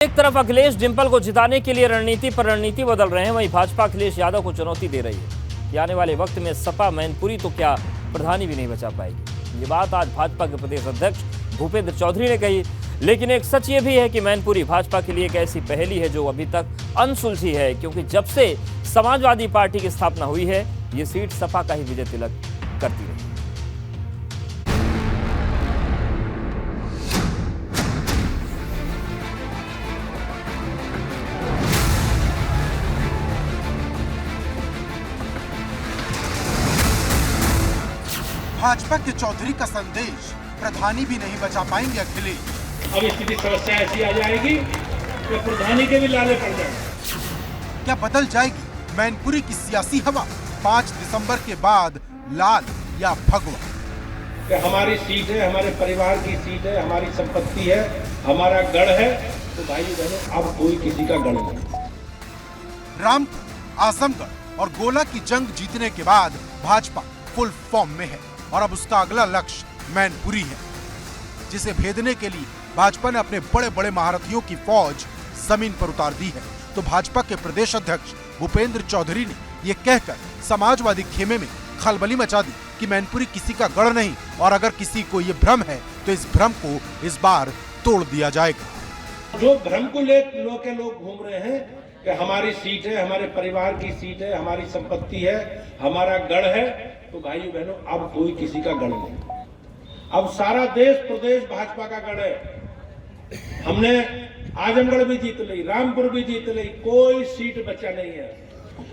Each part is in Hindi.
एक तरफ अखिलेश डिंपल को जिताने के लिए रणनीति पर रणनीति बदल रहे हैं, वहीं भाजपा अखिलेश यादव को चुनौती दे रही है कि आने वाले वक्त में सपा मैनपुरी तो क्या प्रधानी भी नहीं बचा पाएगी। ये बात आज भाजपा के प्रदेश अध्यक्ष भूपेंद्र चौधरी ने कही। लेकिन एक सच ये भी है कि मैनपुरी भाजपा के लिए एक ऐसी पहेली है जो अभी तक अनसुलझी है, क्योंकि जब से समाजवादी पार्टी की स्थापना हुई है ये सीट सपा का ही विजय तिलक करती रही। भाजपा के चौधरी का संदेश, प्रधानी भी नहीं बचा पाएंगे अखिलेश। अब स्थिति समस्या ऐसी आ जाएगी कि प्रधानी के भी लाले पड़ जाएंगे। क्या बदल जाएगी मैनपुरी की सियासी हवा 5 दिसंबर के बाद, लाल या भगवा? कि हमारी सीट है, हमारे परिवार की सीट है, हमारी संपत्ति है, हमारा गढ़ है, तो भाई बहनों अब कोई किसी का गढ़ नहीं। रामपुर, आजमगढ़ और गोला की जंग जीतने के बाद भाजपा फुल फॉर्म में है और अब उसका अगला लक्ष्य मैनपुरी है, जिसे भेदने के लिए भाजपा ने अपने बड़े बड़े महारथियों की फौज जमीन पर उतार दी है। तो भाजपा के प्रदेश अध्यक्ष भूपेंद्र चौधरी ने ये कहकर समाजवादी खेमे में खलबली मचा दी कि मैनपुरी किसी का गढ़ नहीं, और अगर किसी को ये भ्रम है तो इस भ्रम को इस बार तोड़ दिया जाएगा। जो भ्रम को लेकर लोग घूम रहे हैं कि हमारी सीट है, हमारे परिवार की सीट है, हमारी संपत्ति है, हमारा गढ़ है, तो भाइयों बहनों अब कोई किसी का गढ़ नहीं। अब सारा देश प्रदेश भाजपा का गढ़ है। हमने आजमगढ़ भी जीत ली, रामपुर भी जीत ली, कोई सीट बचा नहीं है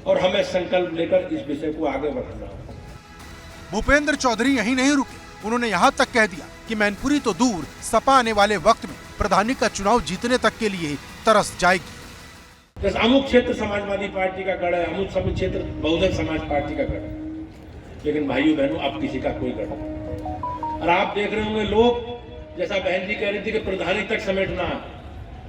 और हमें संकल्प लेकर इस विषय को आगे बढ़ाना है। भूपेंद्र चौधरी यहीं नहीं रुके, उन्होंने यहाँ तक कह दिया कि मैनपुरी तो दूर, सपा आने वाले वक्त में प्रधानी का चुनाव जीतने तक के लिए तरस जाएगी। जैसे अमुक क्षेत्र समाजवादी पार्टी का गढ़ है, अमुक क्षेत्र बहुजन समाज पार्टी का गढ़ है, लेकिन भाइयों बहनों अब किसी का कोई गढ़ नहीं। और आप देख रहे होंगे लोग, जैसा बहन जी कह रही थी कि प्रधानी तक समेटना है,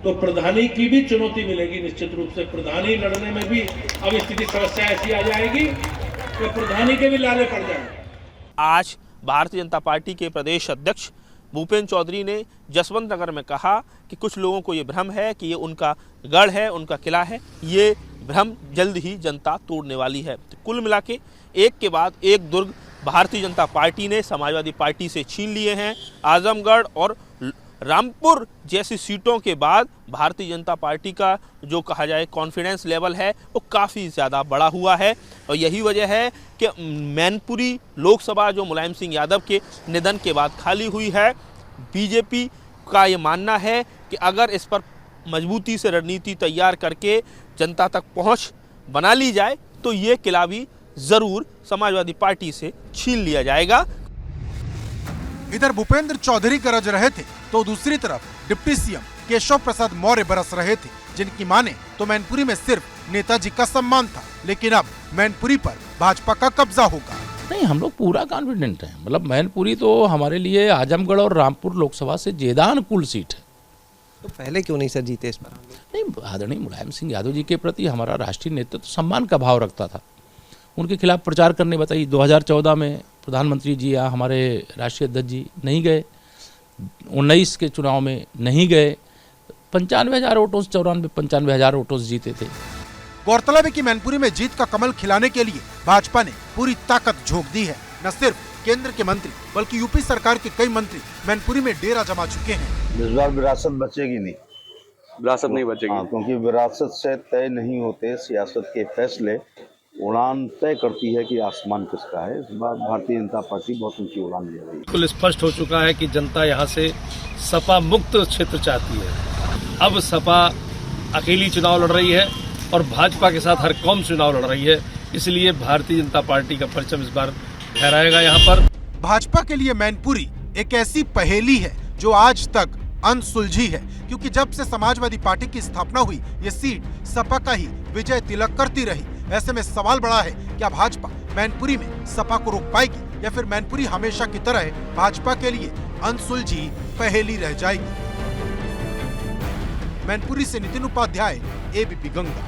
तो प्रधानी की भी चुनौती मिलेगी निश्चित रूप से। प्रधानी लड़ने में भी अब स्थिति समस्या ऐसी आ जाएगी कि प्रधानी के भी लाले पड़ जाएंगे। आज भारतीय जनता पार्टी के प्रदेश अध्यक्ष भूपेंद्र चौधरी ने जसवंत नगर में कहा कि कुछ लोगों को ये भ्रम है कि ये उनका गढ़ है, उनका किला है। ये भ्रम जल्द ही जनता तोड़ने वाली है। तो कुल मिला के एक के बाद एक दुर्ग भारतीय जनता पार्टी ने समाजवादी पार्टी से छीन लिए हैं। आजमगढ़ और रामपुर जैसी सीटों के बाद भारतीय जनता पार्टी का जो कहा जाए कॉन्फिडेंस लेवल है वो काफ़ी ज़्यादा बड़ा हुआ है, और यही वजह है कि मैनपुरी लोकसभा जो मुलायम सिंह यादव के निधन के बाद खाली हुई है। बीजेपी का ये मानना है कि अगर इस पर मजबूती से रणनीति तैयार करके जनता तक पहुंच बना ली जाए तो ये किला भी ज़रूर समाजवादी पार्टी से छीन लिया जाएगा। इधर भूपेंद्र चौधरी गरज रहे थे तो दूसरी तरफ डिप्टी सीएम केशव प्रसाद मौर्य बरस रहे थे, जिनकी माने तो मैनपुरी में सिर्फ नेताजी का सम्मान था, लेकिन अब मैनपुरी पर भाजपा का कब्जा होगा। नहीं, हम लोग पूरा कॉन्फिडेंट हैं। मतलब मैनपुरी तो हमारे लिए आजमगढ़ और रामपुर लोकसभा से ज्यादा अनुकूल सीट है। तो पहले क्यों नहीं सर जीते इस बार? नहीं, आदरणीय मुलायम सिंह यादव जी के प्रति हमारा राष्ट्रीय नेतृत्व सम्मान का भाव रखता था। उनके खिलाफ प्रचार करने बताइए, 2014 में प्रधानमंत्री जी या हमारे राष्ट्रीय अध्यक्ष जी नहीं गए, 19 के चुनाव में नहीं गए, 95,000 वोटों से 95,000 वोटों से जीते थे। गौरतलब है कि मैनपुरी में जीत का कमल खिलाने के लिए भाजपा ने पूरी ताकत झोंक दी है। न सिर्फ केंद्र के मंत्री बल्कि यूपी सरकार के कई मंत्री मैनपुरी में डेरा जमा चुके हैं। इस बार विरासत बचेगी नहीं, विरासत नहीं बचेगी। हाँ, क्योंकि विरासत से तय नहीं होते सियासत के फैसले। उड़ान तय करती है कि आसमान किसका है। इस बार भारतीय जनता पार्टी बहुत ऊंची उड़ान ले रही है। बिल्कुल स्पष्ट हो चुका है कि जनता यहाँ से सपा मुक्त क्षेत्र चाहती है। अब सपा अकेली चुनाव लड़ रही है और भाजपा के साथ हर कौम चुनाव लड़ रही है, इसलिए भारतीय जनता पार्टी का परचम इस बार फहराएगा। यहाँ पर भाजपा के लिए मैनपुरी एक ऐसी पहेली है जो आज तक अनसुलझी है, क्योंकि जब से समाजवादी पार्टी की स्थापना हुई ये सीट सपा का ही विजय तिलक करती रही। ऐसे में सवाल बड़ा है, क्या भाजपा मैनपुरी में सपा को रोक पाएगी या फिर मैनपुरी हमेशा की तरह भाजपा के लिए अनसुलझी पहेली रह जाएगी? मैनपुरी से नितिन उपाध्याय, एबीपी गंगा।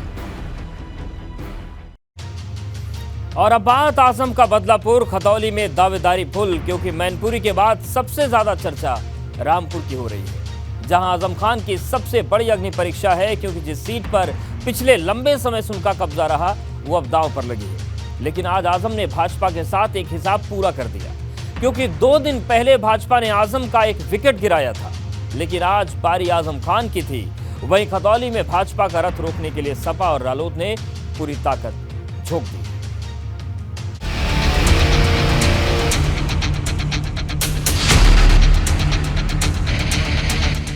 और अब बात आजम का बदलापुर खतौली में दावेदारी पुल, क्योंकि मैनपुरी के बाद सबसे ज्यादा चर्चा रामपुर की हो रही है। जहां आजम खान की सबसे बड़ी अग्नि परीक्षा है, क्योंकि जिस सीट पर पिछले लंबे समय से उनका कब्जा रहा वो अब दांव पर लगी है। लेकिन आज आजम ने भाजपा के साथ एक हिसाब पूरा कर दिया, क्योंकि 2 दिन पहले भाजपा ने आजम का एक विकेट गिराया था, लेकिन आज बारी आजम खान की थी। वहीं खतौली में भाजपा का रथ रोकने के लिए सपा और रालोद ने पूरी ताकत झोंक दी।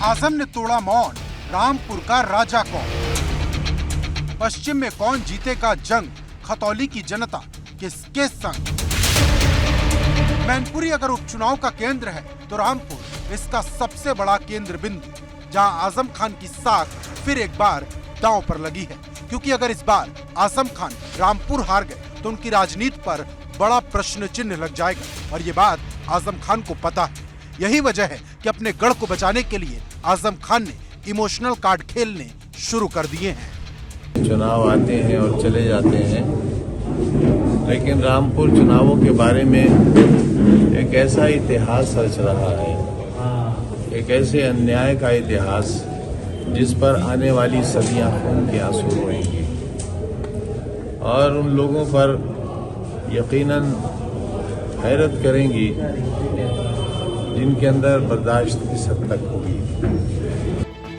आजम ने तोड़ा मौन, रामपुर का राजा कौन? पश्चिम में कौन जीतेगा जंग? खतौली की जनता किसके संग? मैनपुरी अगर उपचुनाव का केंद्र है तो रामपुर इसका सबसे बड़ा केंद्र बिंदु, जहां आजम खान की साख फिर एक बार दांव पर लगी है। क्योंकि अगर इस बार आजम खान रामपुर हार गए तो उनकी राजनीति पर बड़ा प्रश्न चिन्ह लग जाएगा, और ये बात आजम खान को पता है। यही वजह है कि अपने गढ़ को बचाने के लिए आजम खान ने इमोशनल कार्ड खेलने शुरू कर दिए हैं। चुनाव आते हैं और चले जाते हैं, लेकिन रामपुर चुनावों के बारे में एक ऐसा इतिहास रच रहा है, एक ऐसे अन्याय का इतिहास जिस पर आने वाली सदियां खून के आंसू रोएंगी, और उन लोगों पर यकीनन हैरत करेंगी जिनके अंदर बर्दाश्त की हद तक होगी।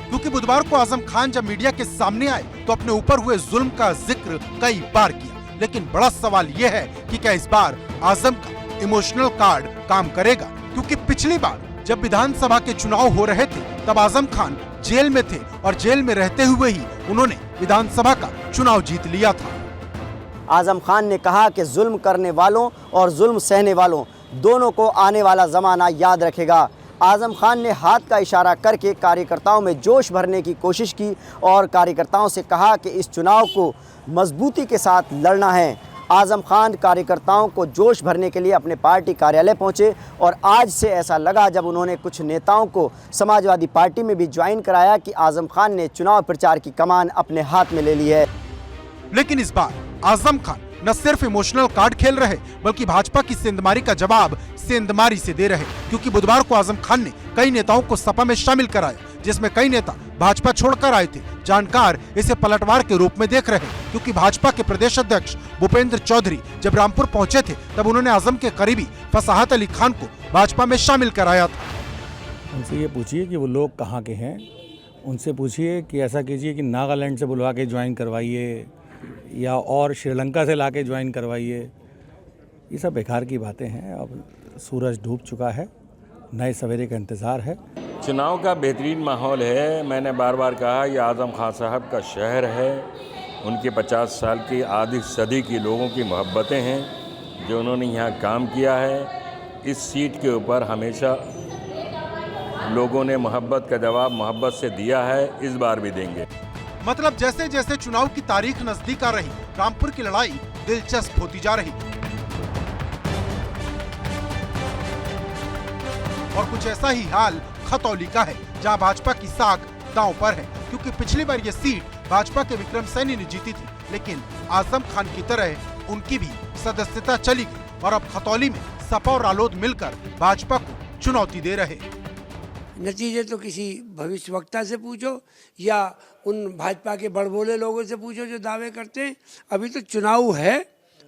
क्योंकि बुधवार को आजम खान जब मीडिया के सामने आए तो अपने ऊपर हुए जुल्म का जिक्र कई बार किया, लेकिन बड़ा सवाल यह है कि क्या इस बार आजम का इमोशनल कार्ड काम करेगा? क्योंकि पिछली बार जब विधानसभा के चुनाव हो रहे थे तब आजम खान जेल में थे, और जेल में रहते हुए ही उन्होंने विधानसभा का चुनाव जीत लिया था। आजम खान ने कहा कि जुल्म करने वालों और जुल्म सहने वालों दोनों को आने वाला ज़माना याद रखेगा। आजम खान ने हाथ का इशारा करके कार्यकर्ताओं में जोश भरने की कोशिश की और कार्यकर्ताओं से कहा कि इस चुनाव को मजबूती के साथ लड़ना है। आजम खान कार्यकर्ताओं को जोश भरने के लिए अपने पार्टी कार्यालय पहुंचे, और आज से ऐसा लगा जब उन्होंने कुछ नेताओं को समाजवादी पार्टी में भी ज्वाइन कराया कि आजम खान ने चुनाव प्रचार की कमान अपने हाथ में ले ली है। लेकिन इस बार आजम खान न सिर्फ इमोशनल कार्ड खेल रहे, बल्कि भाजपा की सेंधमारी का जवाब सेंधमारी से दे रहे। क्योंकि बुधवार को आजम खान ने कई नेताओं को सपा में शामिल कराया, जिसमें कई नेता भाजपा छोड़कर आए थे। जानकार इसे पलटवार के रूप में देख रहे, क्योंकि भाजपा के प्रदेश अध्यक्ष भूपेंद्र चौधरी जब रामपुर पहुंचे थे तब उन्होंने आजम के करीबी फसाहत अली खान को भाजपा में शामिल कराया था। उनसे ये पूछिए कि वो लोग कहाँ के हैं, उनसे पूछिए कि ऐसा कीजिए कि नागालैंड से बुलवा के ज्वाइन करवाइए या और श्रीलंका से लाके ज्वाइन करवाइए। ये सब बेकार की बातें हैं। अब सूरज डूब चुका है, नए सवेरे का इंतज़ार है। चुनाव का बेहतरीन माहौल है। मैंने बार बार कहा ये आजम खान साहब का शहर है, उनके 50 साल की आधी सदी की लोगों की मोहब्बतें हैं जो उन्होंने यहाँ काम किया है। इस सीट के ऊपर हमेशा लोगों ने मोहब्बत का जवाब मोहब्बत से दिया है, इस बार भी देंगे। मतलब जैसे जैसे चुनाव की तारीख नजदीक आ रही, रामपुर की लड़ाई दिलचस्प होती जा रही। और कुछ ऐसा ही हाल खतौली का है, जहां भाजपा की साख दांव पर है। क्योंकि पिछली बार ये सीट भाजपा के विक्रम सैनी ने जीती थी, लेकिन आजम खान की तरह उनकी भी सदस्यता चली गई, और अब खतौली में सपा और रालोद मिलकर भाजपा को चुनौती दे रहे। नतीजे तो किसी भविष्यवक्ता से पूछो या उन भाजपा के बड़बोले लोगों से पूछो जो दावे करते हैं। अभी तो चुनाव है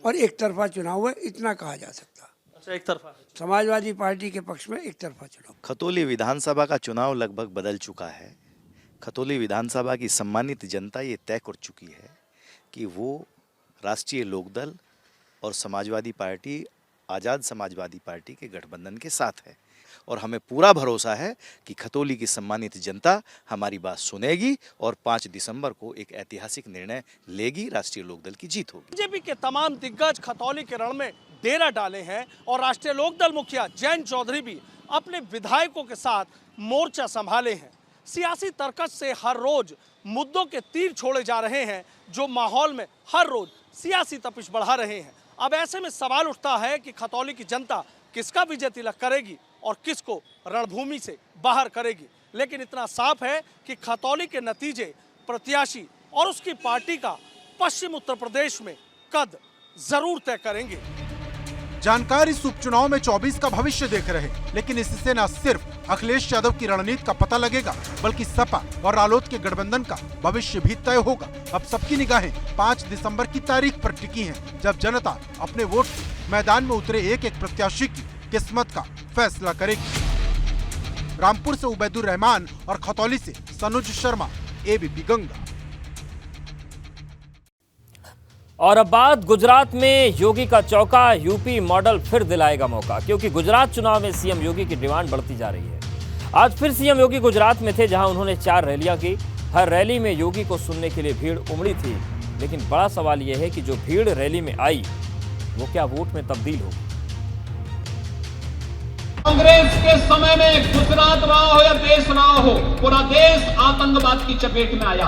और एक तरफा चुनाव है, इतना कहा जा सकता। अच्छा, एक तरफा समाजवादी पार्टी के पक्ष में एक तरफा चुनाव। खतौली विधानसभा का चुनाव लगभग बदल चुका है। खतौली विधानसभा की सम्मानित जनता ये तय कर चुकी है कि वो राष्ट्रीय लोकदल और समाजवादी पार्टी, आज़ाद समाजवादी पार्टी के गठबंधन के साथ है, और हमें पूरा भरोसा है कि खतौली की सम्मानित जनता हमारी बात सुनेगी और 5 दिसंबर को एक ऐतिहासिक निर्णय लेगी, राष्ट्रीय लोकदल की जीत होगी। बीजेपी के तमाम दिग्गज खतौली के रण में डेरा डाले हैं और राष्ट्रीय लोकदल मुखिया जयंत चौधरी भी अपने विधायकों के साथ मोर्चा संभाले हैं। सियासी तर्कस से हर रोज मुद्दों के तीर छोड़े जा रहे हैं जो माहौल में हर रोज सियासी तपिश बढ़ा रहे हैं। अब ऐसे में सवाल उठता है कि खतौली की जनता किसका विजय तिलक करेगी और किसको रणभूमि से बाहर करेगी। लेकिन इतना साफ है कि खतौली के नतीजे प्रत्याशी और उसकी पार्टी का पश्चिम उत्तर प्रदेश में कद जरूर तय करेंगे। जानकार इस उपचुनाव में 24 का भविष्य देख रहे, लेकिन इससे न सिर्फ अखिलेश यादव की रणनीति का पता लगेगा, बल्कि सपा और रालोद के गठबंधन का भविष्य भी तय होगा। अब सबकी निगाहें 5 दिसंबर की तारीख पर टिकी हैं, जब जनता अपने वोट से मैदान में उतरे एक एक प्रत्याशी की किस्मत का फैसला करेगी। रामपुर से उबैदुर रहमान और खतौली से सनुज शर्मा, एबीपी गंगा। और अब बात गुजरात में योगी का चौका, यूपी मॉडल फिर दिलाएगा मौका, क्योंकि गुजरात चुनाव में सीएम योगी की डिमांड बढ़ती जा रही है। आज फिर सीएम योगी गुजरात में थे, जहां उन्होंने 4 रैलियां की। हर रैली में योगी को सुनने के लिए भीड़ उमड़ी थी, लेकिन बड़ा सवाल यह है कि जो भीड़ रैली में आई वो क्या वोट में तब्दील होगी। कांग्रेस के समय में गुजरात रहा हो या देश रहा हो, पूरा देश आतंकवाद की चपेट में आया।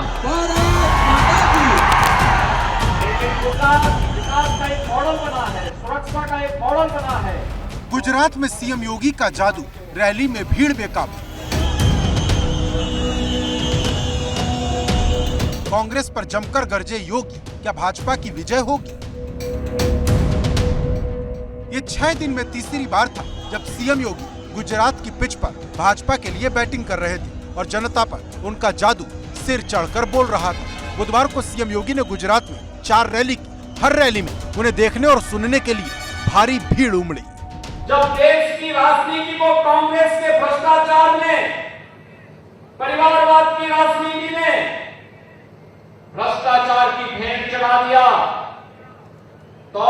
विकास का एक मॉडल बना है, सुरक्षा का एक मॉडल बना है। गुजरात में सीएम योगी का जादू, रैली में भीड़ बेकाबू। कांग्रेस पर जमकर गरजे योगी, क्या भाजपा की विजय होगी? ये 6 दिन में तीसरी बार था जब सीएम योगी गुजरात की पिच पर भाजपा के लिए बैटिंग कर रहे थे और जनता पर उनका जादू सिर चढ़कर बोल रहा था। बुधवार को सीएम योगी ने गुजरात में 4 रैली की। हर रैली में उन्हें देखने और सुनने के लिए भारी भीड़ उमड़ी। जब देश की राजनीति को कांग्रेस के भ्रष्टाचार ने, परिवारवाद की राजनीति ने भ्रष्टाचार की भेंट चढ़ा दिया, तो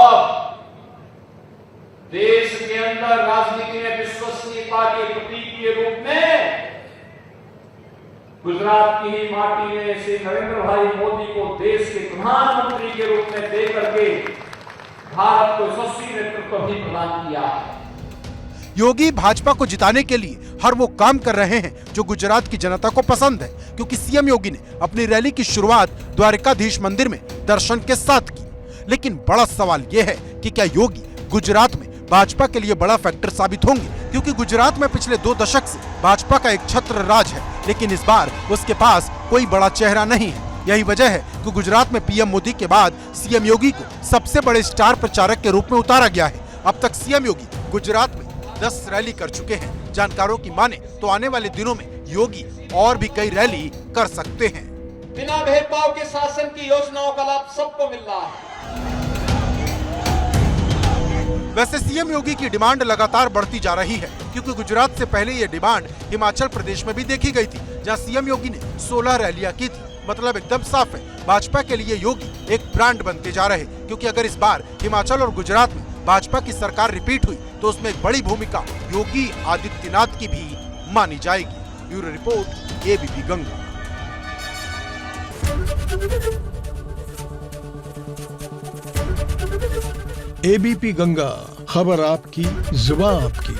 देश के अंदर राजनीति में विश्वसनीयता के प्रतीक के रूप में गुजरात की ही माटी में श्री नरेंद्र भाई मोदी को देश के प्रधानमंत्री के रूप में दे करके भारत को यशस्वी नेतृत्व भी प्रदान किया। योगी भाजपा को जिताने के लिए हर वो काम कर रहे हैं जो गुजरात की जनता को पसंद है, क्योंकि सीएम योगी ने अपनी रैली की शुरुआत द्वारिकाधीश मंदिर में दर्शन के साथ की। लेकिन बड़ा सवाल यह है कि क्या योगी गुजरात में भाजपा के लिए बड़ा फैक्टर साबित होंगे, क्योंकि गुजरात में पिछले 2 दशक से भाजपा का एक छत्र राज है, लेकिन इस बार उसके पास कोई बड़ा चेहरा नहीं है। यही वजह है कि गुजरात में पीएम मोदी के बाद सीएम योगी को सबसे बड़े स्टार प्रचारक के रूप में उतारा गया है। अब तक सीएम योगी गुजरात में 10 रैली कर चुके हैं। जानकारों की माने तो आने वाले दिनों में योगी और भी कई रैली कर सकते हैं। बिना भेदभाव के शासन की योजनाओं का लाभ सबको मिल रहा है। वैसे सीएम योगी की डिमांड लगातार बढ़ती जा रही है, क्योंकि गुजरात से पहले ये डिमांड हिमाचल प्रदेश में भी देखी गई थी, जहां सीएम योगी ने 16 रैलियां की थी। मतलब एकदम साफ है, भाजपा के लिए योगी एक ब्रांड बनते जा रहे, क्योंकि अगर इस बार हिमाचल और गुजरात में भाजपा की सरकार रिपीट हुई तो उसमें एक बड़ी भूमिका योगी आदित्यनाथ की भी मानी जाएगी। Bureau report, ABP Ganga. ABP Ganga, खबर आपकी, जुबान आपकी।